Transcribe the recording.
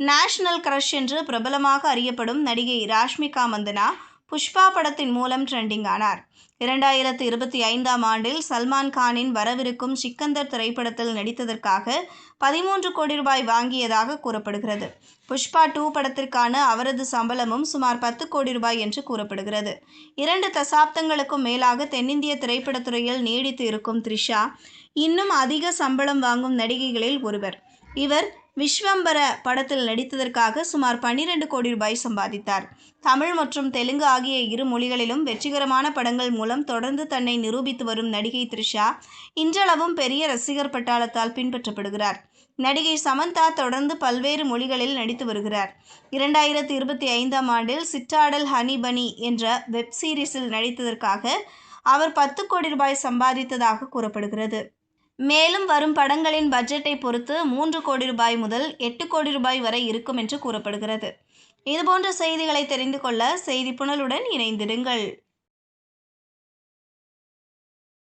National crush என்று பிரபலமாக அறியப்படும் நடிகை ராஷ்மிகா மந்தனா புஷ்பா படத்தின் மூலம் ட்ரெண்டிங் ஆனார். 2025ஆம் ஆண்டில் சல்மான் கானின் வரவிருக்கும் சிக்கந்தர் திரைப்படத்தில் நடித்ததற்காக 13 கோடி ரூபாய் வாங்கியதாக கூறப்படுகிறது. புஷ்பா 2 படத்திற்கான அவரது சம்பளமும் சுமார் 10 கோடி ரூபாய் என்று கூறப்படுகிறது. 2 தசாப்தங்களுக்கும் மேலாக தென்னிந்திய திரைப்படத்துறையில் நீடித்து இருக்கும் த்ரிஷா இன்னும் அதிக சம்பளம் வாங்கும் நடிகைகளில் ஒருவர். இவர் விஸ்வம்பர படத்தில் நடித்ததற்காக சுமார் 12 கோடி ரூபாய் சம்பாதித்தார். தமிழ் மற்றும் தெலுங்கு ஆகிய இரு மொழிகளிலும் வெற்றிகரமான படங்கள் மூலம் தொடர்ந்து தன்னை நிரூபித்து வரும் நடிகை த்ரிஷா இன்றளவும் பெரிய ரசிகர் பட்டாளத்தால் பின்பற்றப்படுகிறார். நடிகை சமந்தா தொடர்ந்து பல்வேறு மொழிகளில் நடித்து வருகிறார். 2025ஆம் ஆண்டில் சிற்றாடல் ஹனி பனி என்ற வெப் சீரிஸில் நடித்ததற்காக அவர் 10 கோடி ரூபாய் சம்பாதித்ததாக கூறப்படுகிறது. மேலும் வரும் படங்களின் பட்ஜெட்டை பொறுத்து 3 கோடி ரூபாய் முதல் 8 கோடி ரூபாய் வரை இருக்கும் என்று கூறப்படுகிறது. இதுபோன்ற செய்திகளை தெரிந்து கொள்ள செய்தி புனலுடன் இணைந்திடுங்கள்.